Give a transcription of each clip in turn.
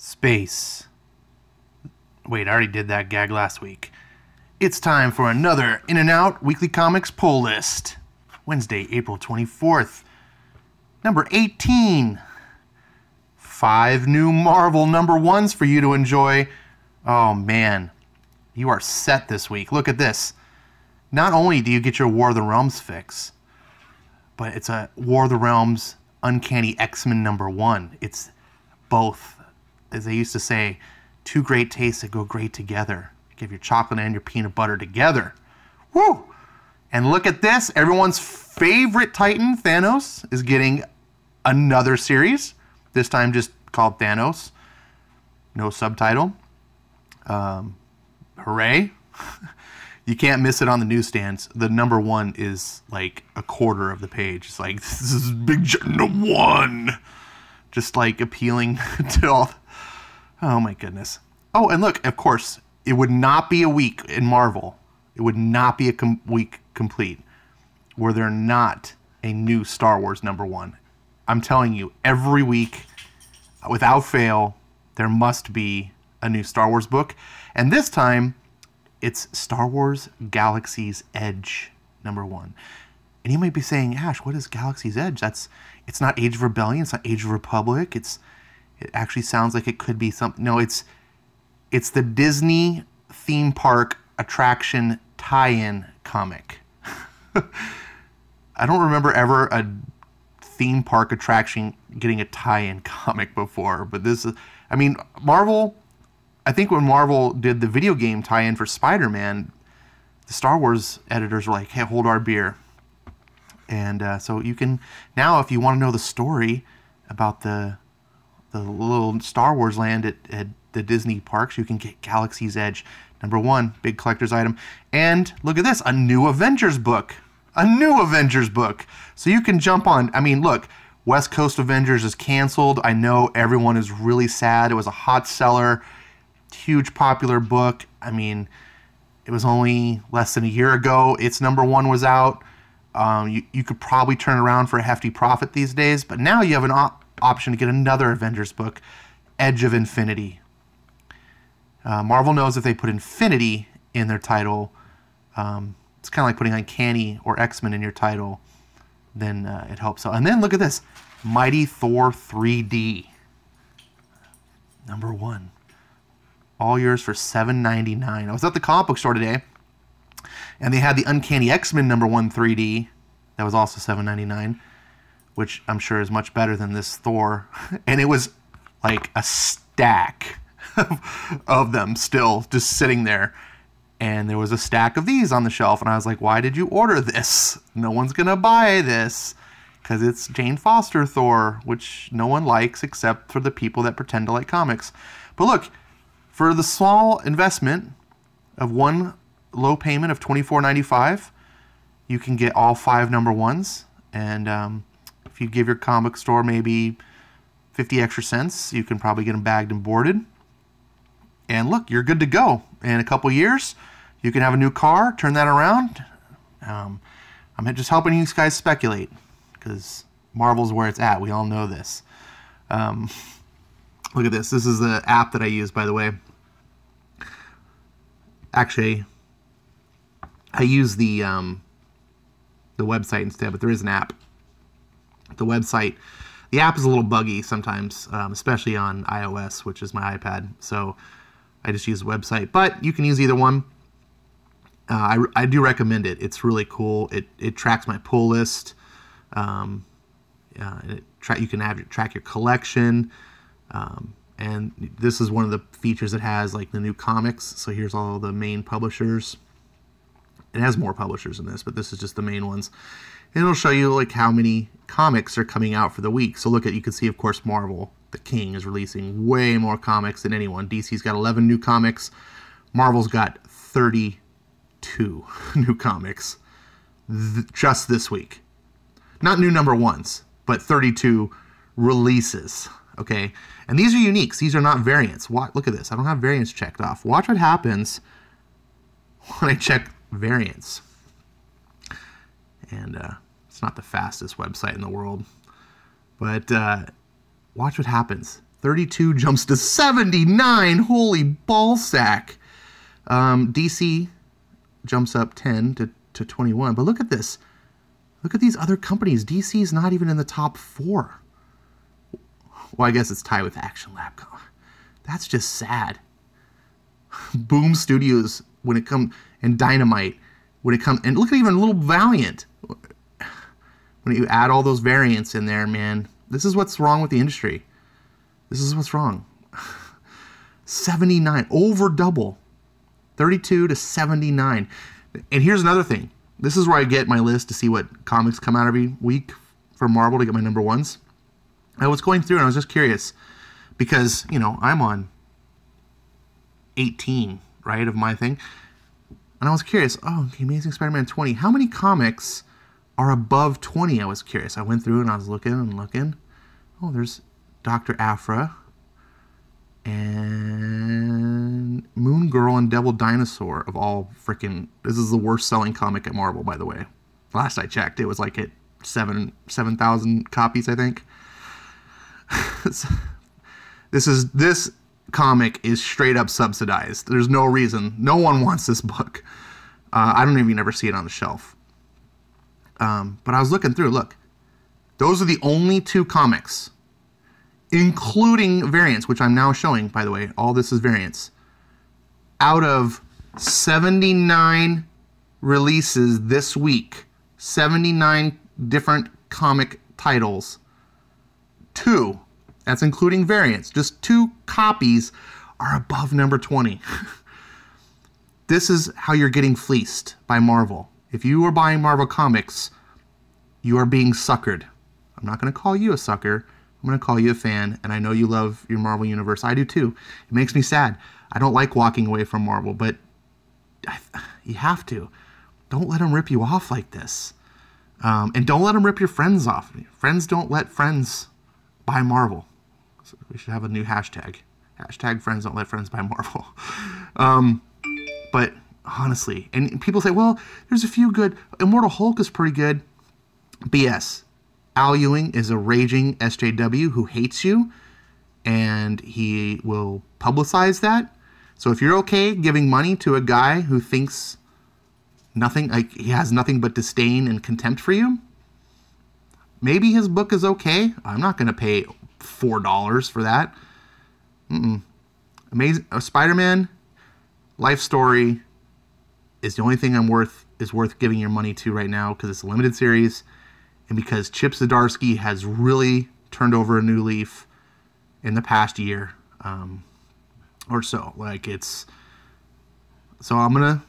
Space. Wait, I already did that gag last week. It's time for another In and Out Weekly Comics Pull List. Wednesday, April 24th. Number 18. 5 new Marvel number ones for you to enjoy. Oh man, you are set this week. Look at this. Not only do you get your War of the Realms fix, but it's a War of the Realms Uncanny X-Men number 1. It's both, as they used to say, two great tastes that go great together. Give your chocolate and your peanut butter together. Woo! And look at this. Everyone's favorite Titan, Thanos, is getting another series. This time just called Thanos. No subtitle. Hooray. You can't miss it on the newsstands. The number 1 is like a quarter of the page. It's like, this is big number 1. Just like appealing to all. Oh my goodness. Oh, and look, of course, it would not be a week in Marvel. It would not be a week complete were there not a new Star Wars number 1. I'm telling you, every week, without fail, there must be a new Star Wars book. And this time, it's Star Wars Galaxy's Edge number 1. And you might be saying, Ash, what is Galaxy's Edge? It's not Age of Rebellion, it's not Age of Republic. It actually sounds like it could be something. No, it's the Disney theme park attraction tie-in comic. I don't remember ever a theme park attraction getting a tie-in comic before, but this is, I mean, Marvel, I think when Marvel did the video game tie-in for Spider-Man, the Star Wars editors were like, hey, hold our beer. And so you can, now if you want to know the story about the little Star Wars land at the Disney parks, you can get Galaxy's Edge number 1, big collector's item. And look at this, a new Avengers book. A new Avengers book. So you can jump on, I mean, look, West Coast Avengers is canceled. I know everyone is really sad. It was a hot seller, huge popular book. I mean, it was only less than a year ago its number 1 was out. You could probably turn around for a hefty profit these days, but now you have an option to get another Avengers book, Edge of Infinity. Marvel knows if they put Infinity in their title, it's kind of like putting Uncanny or X-Men in your title, then it helps. So, and then look at this, Mighty Thor 3D, number 1. All yours for $7.99. I was at the comic book store today, and they had the Uncanny X-Men number 1 3D. That was also $7.99, which I'm sure is much better than this Thor. And it was like a stack of them still just sitting there. And there was a stack of these on the shelf, and I was like, why did you order this? No one's going to buy this, because it's Jane Foster Thor, which no one likes except for the people that pretend to like comics. But look, for the small investment of one low payment of $24.95, you can get all 5 number 1s, and if you give your comic store maybe 50 extra cents, you can probably get them bagged and boarded. And look, you're good to go. In a couple years, you can have a new car, turn that around. I'm just helping you guys speculate, because Marvel's where it's at. We all know this. Look at this. This is the app that I use, by the way. Actually, I use the website instead, but there is an app. The app is a little buggy sometimes, especially on iOS, which is my iPad. So I just use the website, but you can use either one. I do recommend it. It's really cool. It tracks my pull list. You can track your collection. And this is one of the features that has like the new comics. So here's all the main publishers. It has more publishers in this, but this is just the main ones. And it'll show you like how many comics are coming out for the week. So look at, you can see, of course, Marvel, the King, is releasing way more comics than anyone. DC's got 11 new comics. Marvel's got 32 new comics just this week. Not new number 1s, but 32 releases. Okay, and these are uniques. These are not variants. Look at this. I don't have variants checked off. Watch what happens when I check variants. And it's not the fastest website in the world, but watch what happens. 32 jumps to 79. Holy ballsack. DC jumps up 10 to 21. But look at this. Look at these other companies. DC is not even in the top 4. Well, I guess it's tied with Action Lab. That's just sad. Boom Studios, when it comes, and Dynamite, when it comes, and look at even little Valiant. When you add all those variants in there, man, this is what's wrong with the industry. This is what's wrong. 79, over double. 32 to 79. And here's another thing. This is where I get my list to see what comics come out every week for Marvel to get my number ones. I was going through and I was just curious because, you know, I'm on 18, right, of my thing. And I was curious, oh, Amazing Spider-Man 20. How many comics are above 20? I was curious. I went through and I was looking and looking. Oh, there's Dr. Aphra and Moon Girl and Devil Dinosaur of all freaking... This is the worst selling comic at Marvel, by the way. Last I checked, it was like at 7,000 copies, I think. This comic is straight up subsidized. There's no reason. No one wants this book. I don't even ever see it on the shelf. But I was looking through. Look, those are the only 2 comics, including variants, which I'm now showing, by the way. All this is variants. Out of 79 releases this week, 79 different comic titles, 2, that's including variants, just 2 copies are above number 20. This is how you're getting fleeced by Marvel. If you are buying Marvel Comics, you are being suckered. I'm not going to call you a sucker. I'm going to call you a fan, and I know you love your Marvel Universe. I do too. It makes me sad. I don't like walking away from Marvel, but you have to. Don't let them rip you off like this. And don't let them rip your friends off. Friends don't let friends buy Marvel. So we should have a new hashtag. Hashtag friends don't let friends buy Marvel. But honestly, and people say, well, there's a few good. Immortal Hulk is pretty good. BS. Al Ewing is a raging SJW who hates you, and he will publicize that. So if you're okay giving money to a guy who thinks nothing, like he has nothing but disdain and contempt for you, maybe his book is okay. I'm not going to pay $4 for that. Amazing Spider-Man life story is the only thing is worth giving your money to right now because it's a limited series and because Chip Zdarsky has really turned over a new leaf in the past year or so. Like it's so I'm gonna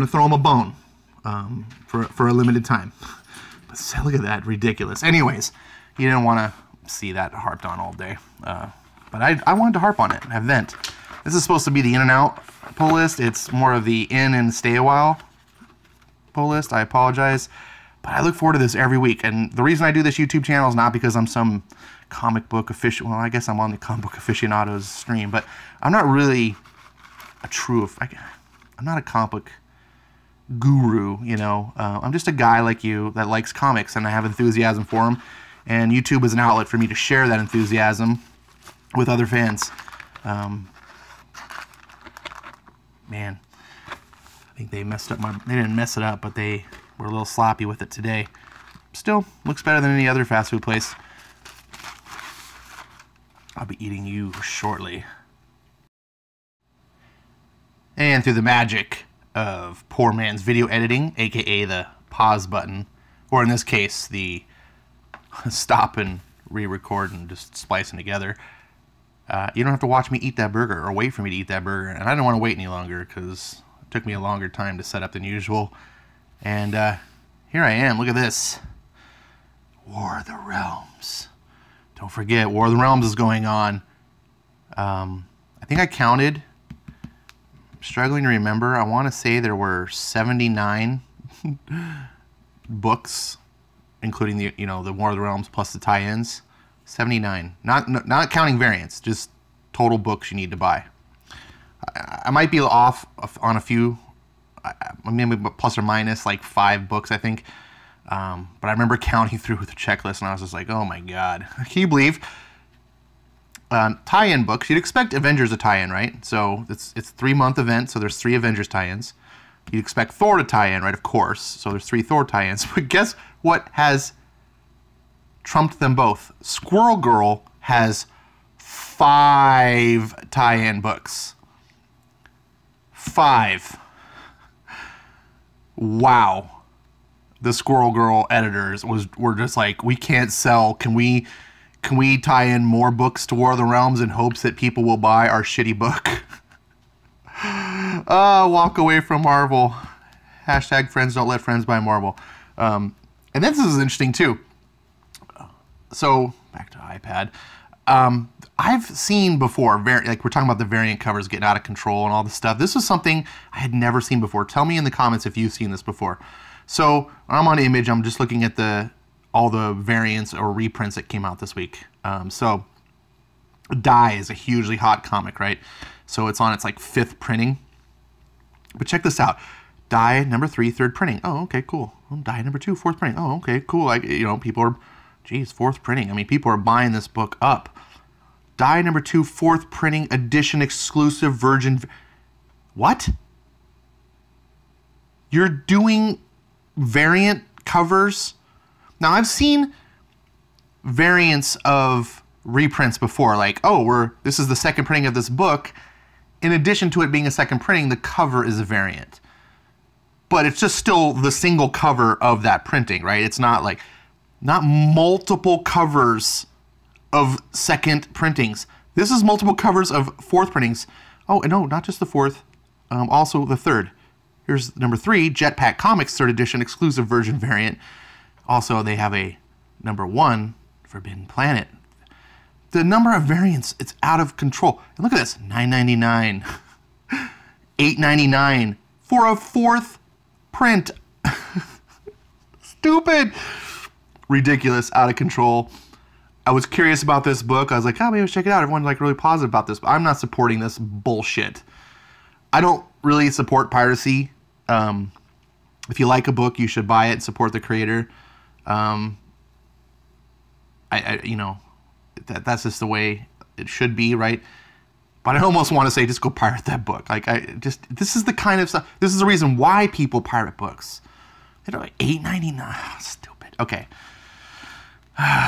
throw him a bone for a limited time. But look at that, ridiculous. Anyways, you didn't want to see that harped on all day, but I wanted to harp on it. I vent. This is supposed to be the in and out pull list. It's more of the in and stay a while pull list. I apologize, but I look forward to this every week. And the reason I do this YouTube channel is not because I'm some comic book aficionado. Well, I guess I'm on the comic book aficionados stream, but I'm not really a true. I'm not a comic book guru, you know. I'm just a guy like you that likes comics, and I have enthusiasm for them. And YouTube is an outlet for me to share that enthusiasm with other fans. Man, I think they messed up they didn't mess it up, but they were a little sloppy with it today. Still, looks better than any other fast food place. I'll be eating you shortly. And through the magic of poor man's video editing, aka the pause button, or in this case, the stop and re-record and just splice them together, you don't have to watch me eat that burger or wait for me to eat that burger. And I don't want to wait any longer because it took me a longer time to set up than usual. And here I am. Look at this. War of the Realms. Don't forget, War of the Realms is going on. I think I counted. I'm struggling to remember. I want to say there were 79 books, including the the War of the Realms plus the tie-ins. 79. Not counting variants, just total books you need to buy. I might be off on a few, maybe plus or minus like 5 books, I think. But I remember counting through the checklist, and I was just like, oh my god. Can you believe tie-in books. You'd expect Avengers to tie-in, right? So it's a 3-month event, so there's 3 Avengers tie-ins. You'd expect Thor to tie-in, right? Of course. So there's 3 Thor tie-ins. But guess what has trumped them both? Squirrel Girl has 5 tie-in books. 5. Wow. The Squirrel Girl editors were just like, we can't sell. Can we tie in more books to War of the Realms in hopes that people will buy our shitty book? Walk away from Marvel. Hashtag friends don't let friends buy Marvel. And this is interesting too. So back to iPad. I've seen before, like we're talking about the variant covers getting out of control and all this stuff. This was something I had never seen before. Tell me in the comments if you've seen this before. So I'm on Image. I'm just looking at all the variants or reprints that came out this week. So Die is a hugely hot comic, right? So it's on its like 5th printing. But check this out. Die number 3, 3rd printing. Oh, okay, cool. Die number 2, 4th printing. Oh, okay, cool. Like, you know, people are, geez, 4th printing. I mean, people are buying this book up. Die number 2, 4th printing edition exclusive virgin. What? You're doing variant covers? Now, I've seen variants of reprints before, like, oh, this is the 2nd printing of this book. In addition to it being a 2nd printing, the cover is a variant. But it's just still the single cover of that printing, right? It's not multiple covers of 2nd printings. This is multiple covers of 4th printings. Oh, no, not just the 4th, also the 3rd. Here's number 3, Jetpack Comics 3rd edition exclusive version variant. Also, they have a number 1, Forbidden Planet. The number of variants, it's out of control. And look at this, $9.99, $8.99 for a 4th print. Stupid. Ridiculous, out of control. I was curious about this book. I was like, oh, maybe let's check it out. Everyone's like really positive about this, but I'm not supporting this bullshit. I don't really support piracy. If you like a book, you should buy it and support the creator. You know, that's just the way it should be, right? But I almost want to say, just go pirate that book. Like, this is the kind of stuff. This is the reason why people pirate books. They're like $8.99. Stupid. Okay.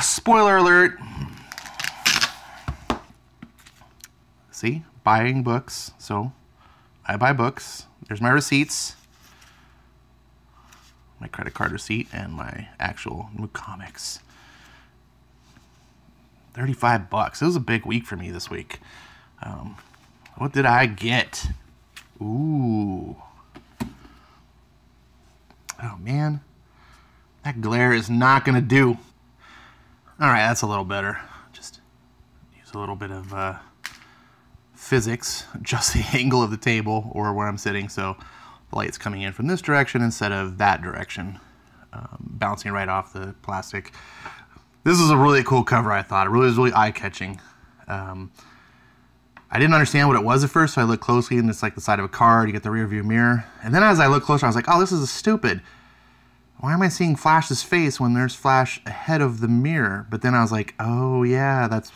Spoiler alert. See, buying books. So I buy books. There's my receipts, my credit card receipt, and my actual new comics. $35. It was a big week for me this week. What did I get? Ooh. Oh, man. That glare is not going to do. All right, that's a little better. Just use a little bit of physics, adjust the angle of the table or where I'm sitting so the light's coming in from this direction instead of that direction, bouncing right off the plastic. This is a really cool cover, I thought. It was really eye-catching. I didn't understand what it was at first, so I looked closely, and it's like the side of a car. You get the rear view mirror. And then as I looked closer, I was like, oh, this is stupid. Why am I seeing Flash's face when there's Flash ahead of the mirror? But then I was like, oh, yeah, that's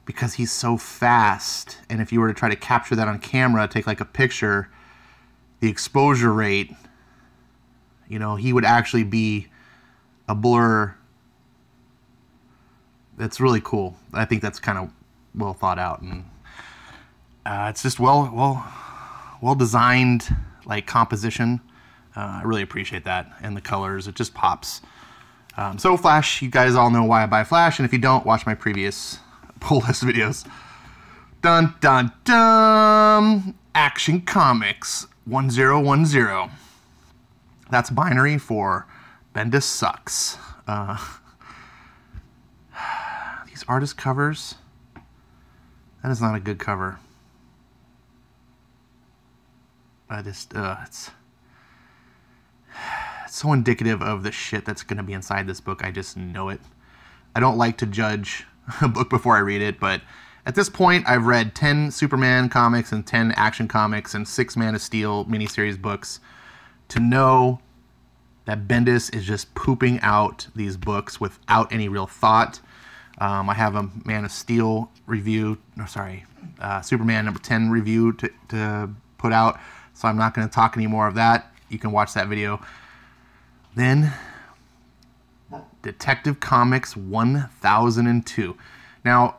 because he's so fast. And if you were to try to capture that on camera, take like a picture, the exposure rate, you know, he would actually be a blur. That's really cool. I think that's kind of well thought out, and it's just well designed, like composition. I really appreciate that, and the colors, it just pops. So Flash, you guys all know why I buy Flash, and if you don't, watch my previous pull list videos. Dun dun dun! Action Comics 1010. That's binary for Bendis sucks. These artist covers, that is not a good cover. It's so indicative of the shit that's going to be inside this book. I just know it. I don't like to judge a book before I read it, but at this point, I've read 10 Superman comics and 10 Action Comics and 6 Man of Steel miniseries books to know that Bendis is just pooping out these books without any real thought. I have a Man of Steel review, no, sorry, Superman number 10 review to put out, so I'm not going to talk any more of that. You can watch that video. Then, Detective Comics 1002. Now,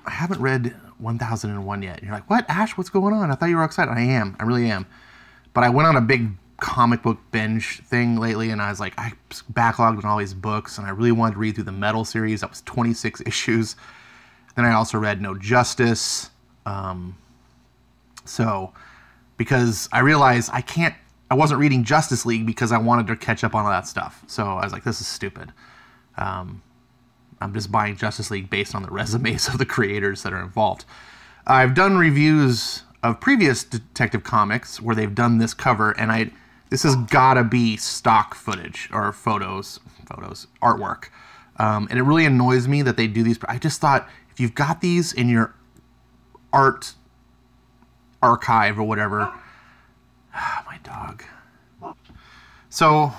I haven't read 1001 yet. You're like, what, Ash, what's going on? I thought you were excited. I am. I really am. But I went on a big comic book binge thing lately, and I was like, I backlogged on all these books, and I really wanted to read through the Metal series. That was 26 issues. Then I also read No Justice. So, because I realized I wasn't reading Justice League because I wanted to catch up on all that stuff. So I was like, this is stupid. I'm just buying Justice League based on the resumes of the creators that are involved. I've done reviews of previous Detective Comics where they've done this cover, and this has gotta be stock footage or photos, artwork. And it really annoys me that they do these. I just thought, if you've got these in your art archive or whatever, my dog. So,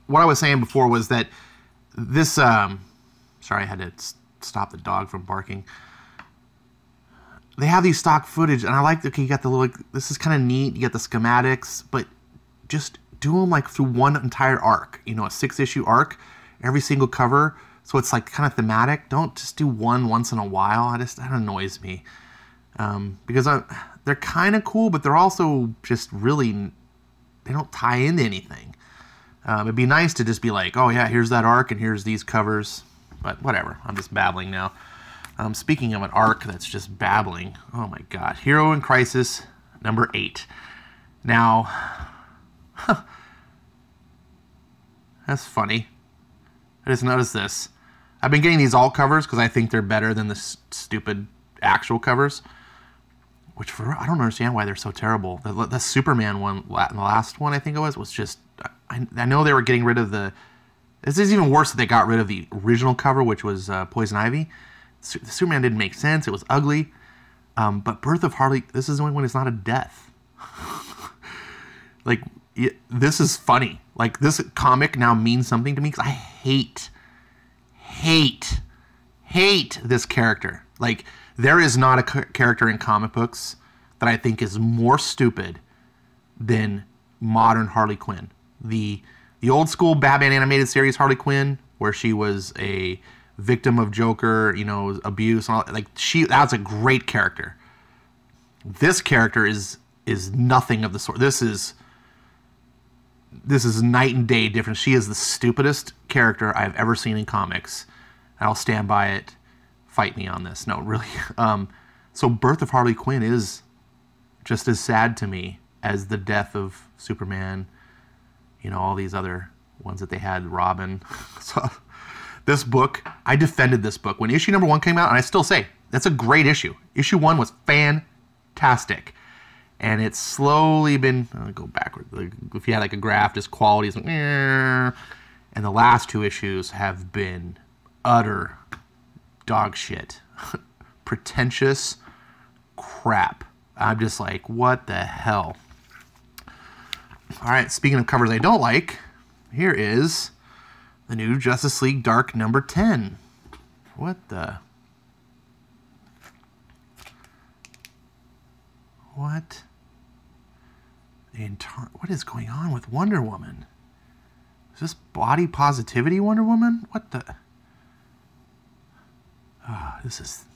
what I was saying before was that this, sorry, I had to stop the dog from barking. They have these stock footage, and I like, okay, you got the little, this is kind of neat, you got the schematics, but just do them like through one entire arc, you know, a 6-issue arc, every single cover, so it's like kind of thematic. Don't just do one once in a while. That annoys me. Because they're kind of cool, but they're also just really, they don't tie into anything. It'd be nice to just be like, oh yeah, here's that arc, and here's these covers, but whatever, I'm just babbling now. Speaking of an arc that's just babbling, oh my god, Hero in Crisis number 8. Now, that's funny. I just noticed this. I've been getting these alt covers because I think they're better than the stupid actual covers. Which, I don't understand why they're so terrible. The Superman one, the last one I think it was just... I know they were getting rid of the... This is even worse that they got rid of the original cover, which was Poison Ivy. The Superman didn't make sense. It was ugly. But Birth of Harley... This is the only one that's not a death. Like, this is funny. Like, this comic now means something to me because I hate this character. Like, there is not a character in comic books that I think is more stupid than modern Harley Quinn. The old school Batman animated series Harley Quinn, where she was a victim of Joker, you know, abuse and all, like, that's a great character. This character is nothing of the sort. This is night and day difference. She is the stupidest character I've ever seen in comics. I'll stand by it. Fight me on this. No, really. So Birth of Harley Quinn is just as sad to me as the death of Superman, you know, all these other ones that they had, Robin. So this book, I defended this book. When issue number 1 came out, and I still say, that's a great issue. Issue 1 was fantastic. And it's slowly been, I'll go backward. Like, if you had like a graph, just quality is like, and the last 2 issues have been utter dog shit. Pretentious crap. I'm just like, what the hell? Alright, speaking of covers I don't like, here is the new Justice League Dark number 10. What the... What? What is going on with Wonder Woman? Is this body positivity Wonder Woman? What the... Oh, this is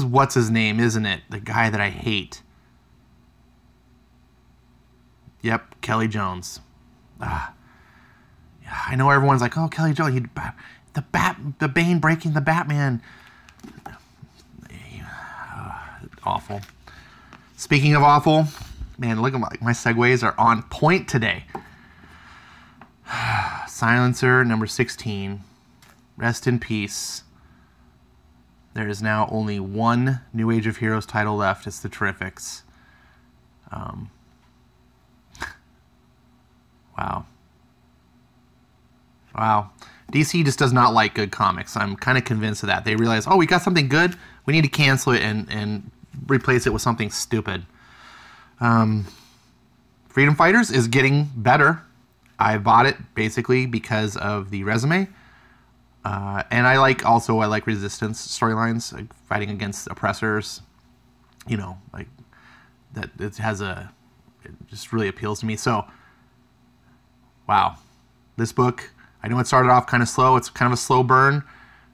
what's his name, isn't it? The guy that I hate. Yep, Kelly Jones. Yeah, I know everyone's like, oh, Kelly Jones, the Bane breaking the Batman. Awful. Speaking of awful, man, look at my segues are on point today. Silencer number 16. Rest in peace. There is now only one New Age of Heroes title left. It's the Terrifics. Wow. Wow. DC just does not like good comics. I'm kind of convinced of that. They realize, oh, we got something good. We need to cancel it and replace it with something stupid. Freedom Fighters is getting better. I bought it basically because of the resume. And I like Resistance storylines, like fighting against oppressors. You know, like that. It just really appeals to me. So, wow, this book. I know it started off kind of slow. It's kind of a slow burn.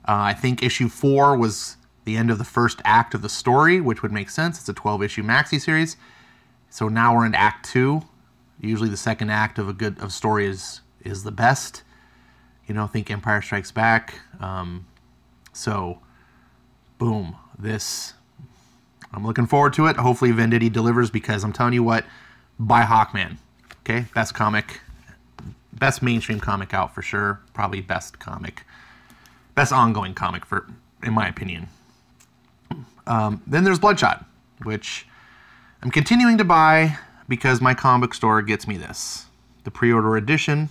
I think issue 4 was the end of the first act of the story, which would make sense. It's a 12-issue maxi series. So now we're in Act 2. Usually the second act of a story is the best. You know, think Empire Strikes Back. So, boom. I'm looking forward to it. Hopefully Venditti delivers, because I'm telling you what, buy Hawkman. Okay? Best comic. Best mainstream comic out for sure. Probably best ongoing comic, in my opinion. Then there's Bloodshot, which I'm continuing to buy because my comic store gets me this. The pre-order edition,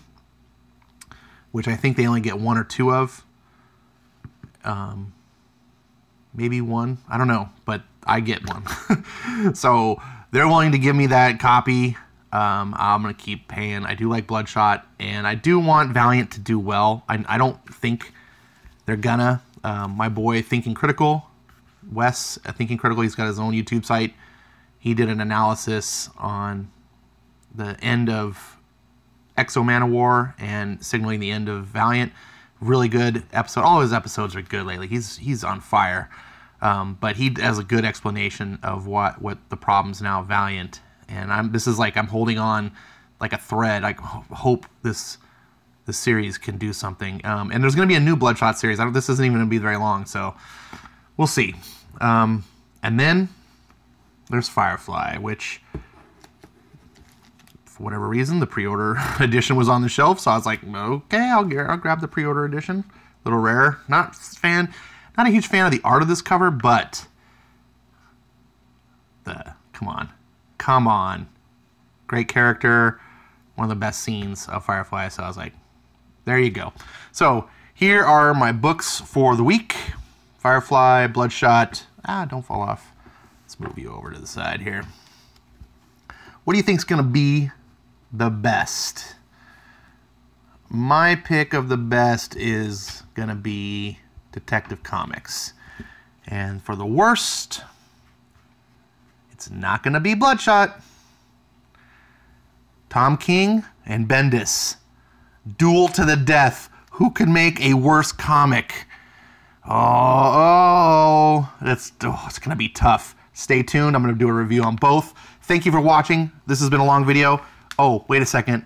which I think they only get 1 or 2 of. Maybe 1. I don't know, but I get 1. So they're willing to give me that copy. I'm going to keep paying. I do like Bloodshot, and I do want Valiant to do well. I don't think they're gonna. My boy Thinking Critical, Wes at Thinking Critical, he's got his own YouTube site. He did an analysis on the end of Exo Manowar and signaling the end of Valiant. Really good episode. All his episodes are good lately. He's on fire. But he has a good explanation of what the problems now Valiant. And I'm holding on like a thread. I hope this series can do something. And there's going to be a new Bloodshot series. This isn't even going to be very long, so we'll see. And then there's Firefly, which, for whatever reason, the pre-order edition was on the shelf. So I was like, okay, I'll grab the pre-order edition. A little rare. Not a huge fan of the art of this cover, but come on. Great character. One of the best scenes of Firefly. So I was like, there you go. So here are my books for the week. Firefly, Bloodshot. Don't fall off. Let's move you over to the side here. What do you think's going to be the best? My pick of the best is going to be Detective Comics. And for the worst, it's not going to be Bloodshot. Tom King and Bendis. Duel to the death. Who could make a worse comic? It's going to be tough. Stay tuned. I'm going to do a review on both. Thank you for watching. This has been a long video. Oh, wait a second.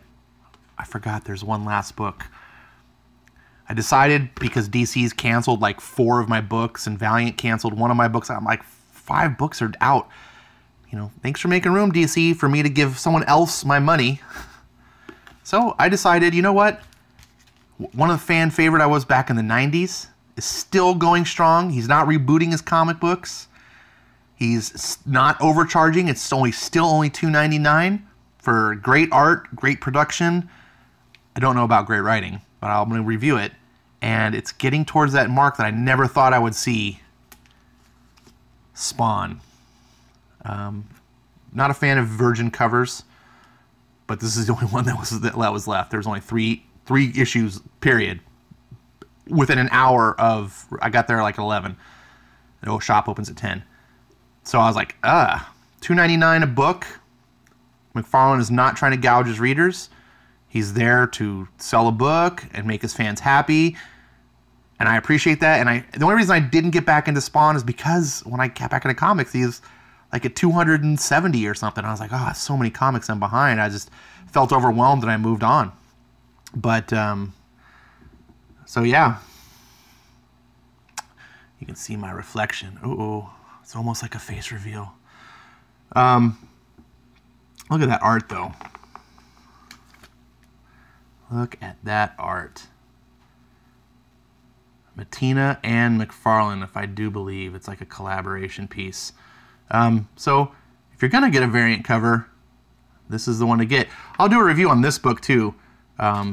I forgot there's one last book. I decided, because DC's canceled like 4 of my books and Valiant canceled 1 of my books, I'm like, 5 books are out. You know, thanks for making room, DC, for me to give someone else my money. So I decided, you know what? One of the fan favorite I was back in the 90s is still going strong. He's not rebooting his comic books. He's not overcharging. It's still only $2.99 for great art, great production. I don't know about great writing, but I'm going to review it. And it's getting towards that mark that I never thought I would see. Spawn. Not a fan of Virgin covers, but this is the only one that was left. There was only three issues, period. Within an hour of, I got there like 11. The shop opens at 10. So I was like, $2.99 a book. McFarlane is not trying to gouge his readers. He's there to sell a book and make his fans happy. And I appreciate that. And the only reason I didn't get back into Spawn is because when I got back into comics, he's like at 270 or something. I was like, so many comics I'm behind. I just felt overwhelmed and I moved on. But, so yeah. You can see my reflection. It's almost like a face reveal. Look at that art, though. Look at that art. Mattina and McFarlane, if I do believe. It's like a collaboration piece. So, if you're going to get a variant cover, this is the one to get. I'll do a review on this book, too.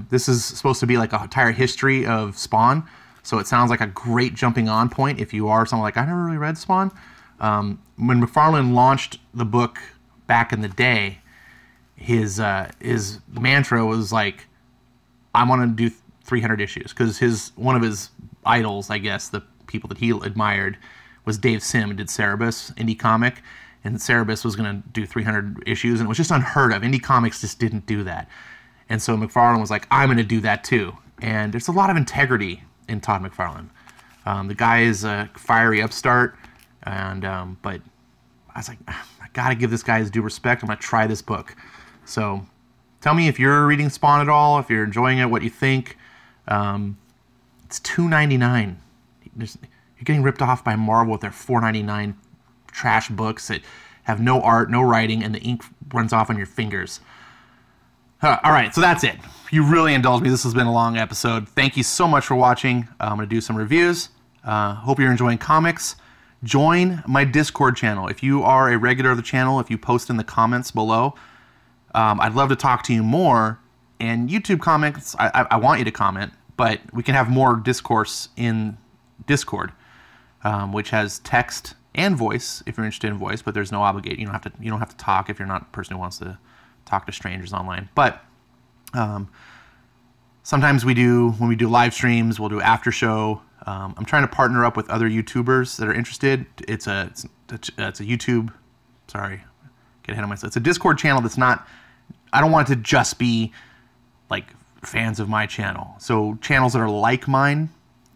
This is supposed to be like an entire history of Spawn. So it sounds like a great jumping on point if you are someone like, I never really read Spawn. When McFarlane launched the book back in the day, his mantra was like, I want to do 300 issues, because one of his idols, I guess, the people that he admired, was Dave Sim, who did Cerebus, Indie Comic, and Cerebus was going to do 300 issues, and it was just unheard of. Indie Comics just didn't do that. And so McFarlane was like, I'm going to do that too. And there's a lot of integrity in Todd McFarlane. The guy is a fiery upstart, and but I was like, I got to give this guy his due respect. I'm going to try this book. So tell me if you're reading Spawn at all, if you're enjoying it, what you think. It's $2.99. You're getting ripped off by Marvel with their $4.99 trash books that have no art, no writing, and the ink runs off on your fingers. All right, so that's it. You really indulged me. This has been a long episode. Thank you so much for watching. I'm going to do some reviews. Hope you're enjoying comics. Join my Discord channel. If you are a regular of the channel, if you post in the comments below, I'd love to talk to you more. And YouTube comments, I want you to comment, but we can have more discourse in Discord, which has text and voice if you're interested in voice, but there's no obligation. You don't have to talk if you're not a person who wants to talk to strangers online. But sometimes when we do live streams, we'll do after show. I'm trying to partner up with other YouTubers that are interested. It's a YouTube, sorry, get ahead of myself. It's a Discord channel that's not, I don't want it to just be like fans of my channel. So channels that are like mine,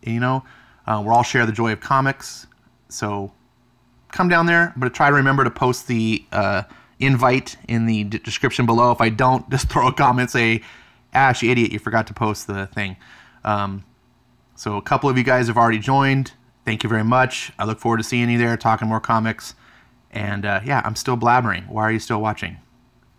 we'll all share the joy of comics. So come down there, but try to remember to post the invite in the description below. If I don't, just throw a comment, say, Ash, you idiot, you forgot to post the thing. So a couple of you guys have already joined. Thank you very much. I look forward to seeing you there, talking more comics. And yeah, I'm still blabbering. Why are you still watching?